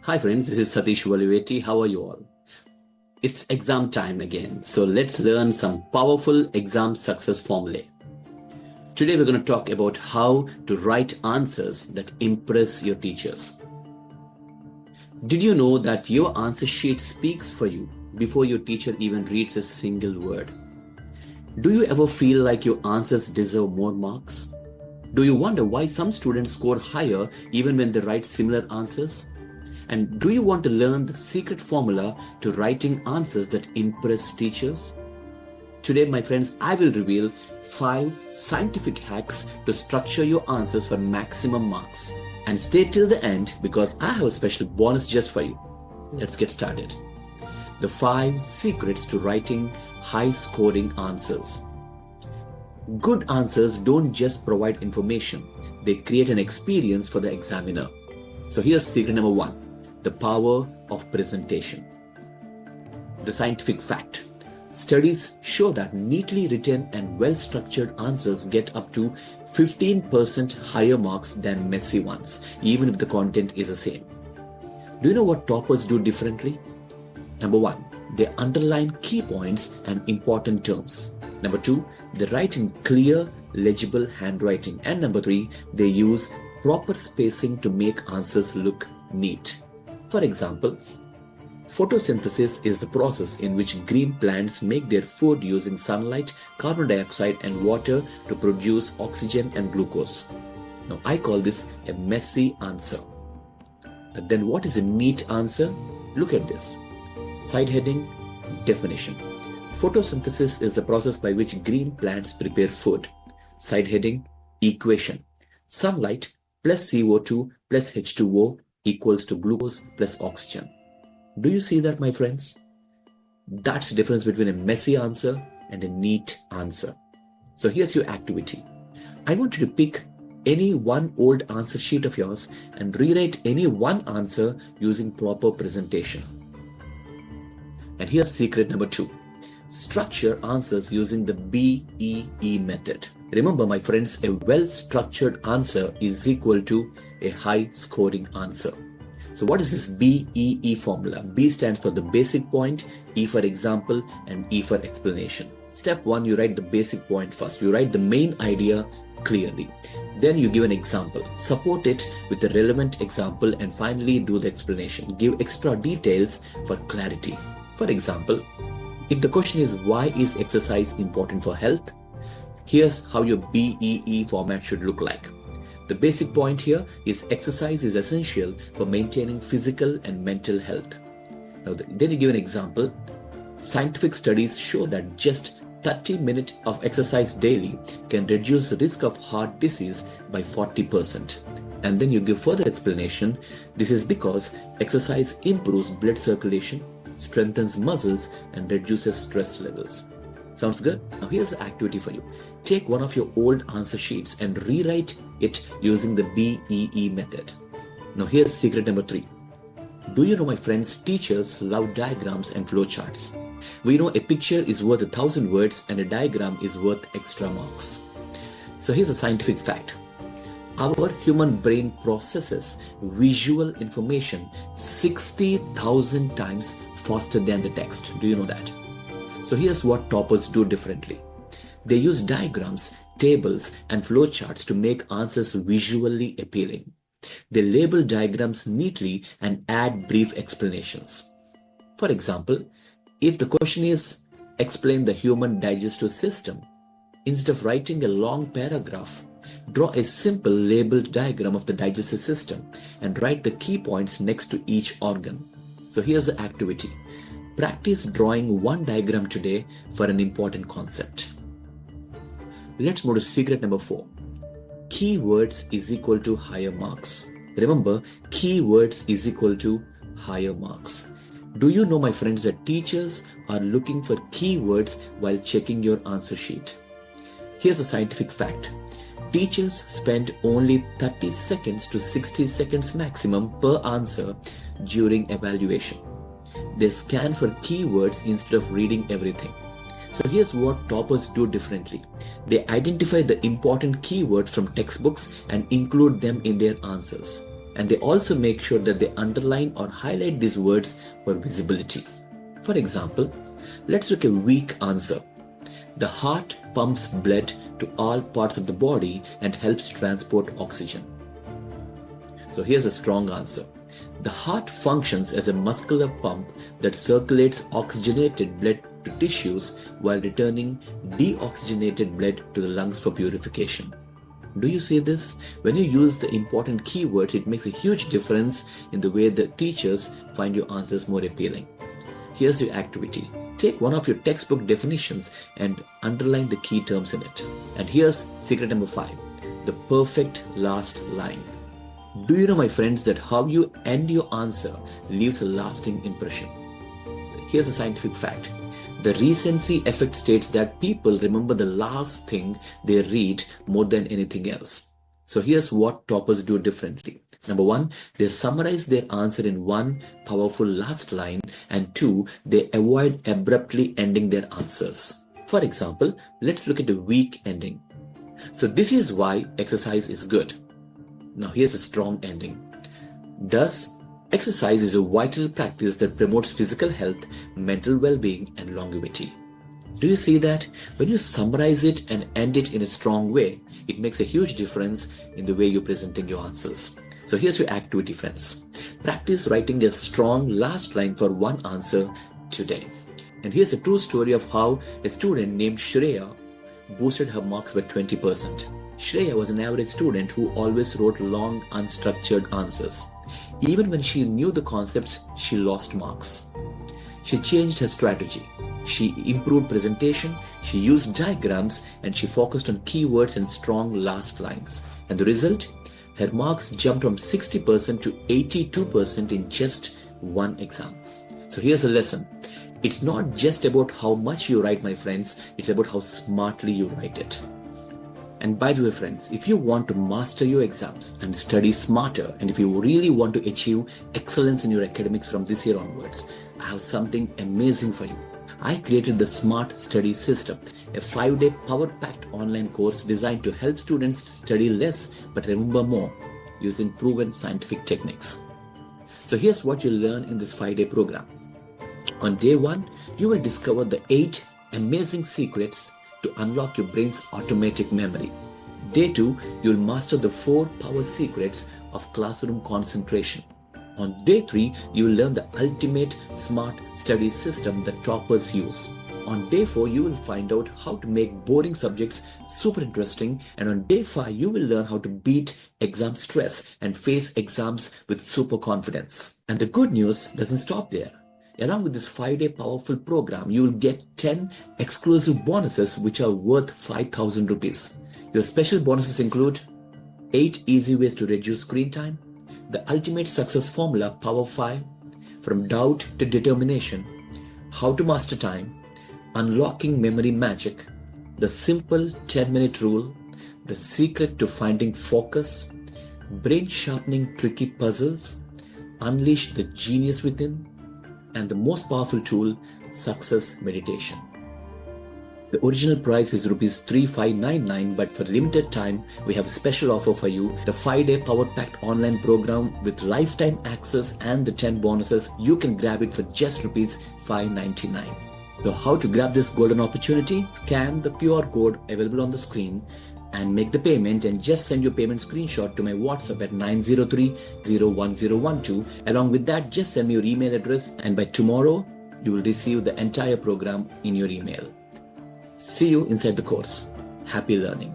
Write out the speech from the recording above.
Hi friends, this is Satish Valiveti. How are you all? It's exam time again, so let's learn some powerful exam success formulae. Today we're going to talk about how to write answers that impress your teachers. Did you know that your answer sheet speaks for you before your teacher even reads a single word? Do you ever feel like your answers deserve more marks? Do you wonder why some students score higher even when they write similar answers? And do you want to learn the secret formula to writing answers that impress teachers? Today, my friends, I will reveal 5 scientific hacks to structure your answers for maximum marks. And stay till the end because I have a special bonus just for you. Let's get started. The 5 secrets to writing high-scoring answers. Good answers don't just provide information, they create an experience for the examiner. So here's secret number 1. The power of presentation. The scientific fact. Studies show that neatly written and well-structured answers get up to 15% higher marks than messy ones, even if the content is the same. Do you know what toppers do differently? Number 1, they underline key points and important terms. Number 2, they write in clear, legible handwriting. And number 3, they use proper spacing to make answers look neat. For example, photosynthesis is the process in which green plants make their food using sunlight, carbon dioxide and water to produce oxygen and glucose. Now I call this a messy answer. But then what is a neat answer? Look at this. Side heading, definition. Photosynthesis is the process by which green plants prepare food. Side heading, equation. Sunlight plus CO2 plus H2O equals to glucose plus oxygen. Do you see that, my friends? That's the difference between a messy answer and a neat answer. So here's your activity. I want you to pick any one old answer sheet of yours and rewrite any one answer using proper presentation. And here's secret number 2. Structure answers using the B.E.E method. Remember, my friends, a well-structured answer is equal to a high-scoring answer. So what is this B.E.E formula? B stands for the basic point, E for example, and E for explanation. Step 1, you write the basic point first. You write the main idea clearly. Then you give an example. Support it with a relevant example and finally do the explanation. Give extra details for clarity. For example, if the question is why is exercise important for health? Here's how your B.E.E format should look like. The basic point here is exercise is essential for maintaining physical and mental health. Now then you give an example. Scientific studies show that just 30 minutes of exercise daily can reduce the risk of heart disease by 40%. And then you give further explanation. This is because exercise improves blood circulation, strengthens muscles and reduces stress levels. Sounds good? Now here's the activity for you. Take one of your old answer sheets and rewrite it using the B.E.E method. Now here's secret number 3. Do you know, my friends, teachers love diagrams and flowcharts. We know a picture is worth 1,000 words and a diagram is worth extra marks. So here's a scientific fact. Our human brain processes visual information 60,000 times faster than the text. Do you know that? So here's what toppers do differently. They use diagrams, tables, and flowcharts to make answers visually appealing. They label diagrams neatly and add brief explanations. For example, if the question is explain the human digestive system, instead of writing a long paragraph, draw a simple labeled diagram of the digestive system and write the key points next to each organ. So here's the activity. Practice drawing one diagram today for an important concept. Let's move to secret number 4. Keywords is equal to higher marks. Remember, keywords is equal to higher marks. Do you know, my friends, that teachers are looking for keywords while checking your answer sheet? Here's a scientific fact. Teachers spend only 30 seconds to 60 seconds maximum per answer during evaluation. They scan for keywords instead of reading everything. So here's what toppers do differently. They identify the important keywords from textbooks and include them in their answers. And they also make sure that they underline or highlight these words for visibility. For example, let's look at a weak answer. The heart pumps blood to all parts of the body and helps transport oxygen. So here's a strong answer. The heart functions as a muscular pump that circulates oxygenated blood to tissues while returning deoxygenated blood to the lungs for purification. Do you see this? When you use the important keywords, it makes a huge difference in the way the teachers find your answers more appealing. Here's your activity. Take one of your textbook definitions and underline the key terms in it. And here's secret number 5, the perfect last line. Do you know, my friends, that how you end your answer leaves a lasting impression? Here's a scientific fact. The recency effect states that people remember the last thing they read more than anything else. So here's what toppers do differently. Number 1, they summarize their answer in one powerful last line, and 2, they avoid abruptly ending their answers. For example, let's look at a weak ending. So this is why exercise is good. Now here's a strong ending. Thus, exercise is a vital practice that promotes physical health, mental well-being, and longevity. Do you see that? When you summarize it and end it in a strong way, it makes a huge difference in the way you're presenting your answers. So here's your activity, friends. Practice writing a strong last line for one answer today. And here's a true story of how a student named Shreya boosted her marks by 20%. Shreya was an average student who always wrote long, unstructured answers. Even when she knew the concepts, she lost marks. She changed her strategy. She improved presentation, she used diagrams, and she focused on keywords and strong last lines. And the result? Her marks jumped from 60% to 82% in just one exam. So here's a lesson. It's not just about how much you write, my friends, it's about how smartly you write it. And by the way, friends, if you want to master your exams and study smarter, and if you really want to achieve excellence in your academics from this year onwards, I have something amazing for you. I created the Smart Study System, a 5-day power-packed online course designed to help students study less but remember more using proven scientific techniques. So here's what you'll learn in this 5-day program. On day 1, you will discover the 8 amazing secrets to unlock your brain's automatic memory. Day 2, you'll master the 4 power secrets of classroom concentration. On day 3, you will learn the ultimate smart study system that toppers use. On day 4, you will find out how to make boring subjects super interesting. And on day 5, you will learn how to beat exam stress and face exams with super confidence. And the good news doesn't stop there. Along with this 5-day powerful program, you will get 10 exclusive bonuses which are worth 5,000 rupees. Your special bonuses include 8 easy ways to reduce screen time, the ultimate success formula Power 5, from doubt to determination, how to master time, unlocking memory magic, the simple 10-minute rule, the secret to finding focus, brain sharpening tricky puzzles, unleash the genius within, and the most powerful tool, success meditation. The original price is rupees 3599, but for limited time, we have a special offer for you. The 5-day power-packed online program with lifetime access and the 10 bonuses, you can grab it for just rupees 599. So how to grab this golden opportunity? Scan the QR code available on the screen and make the payment, and just send your payment screenshot to my WhatsApp at 903-01012. Along with that, just send me your email address, and by tomorrow, you will receive the entire program in your email. See you inside the course. Happy learning.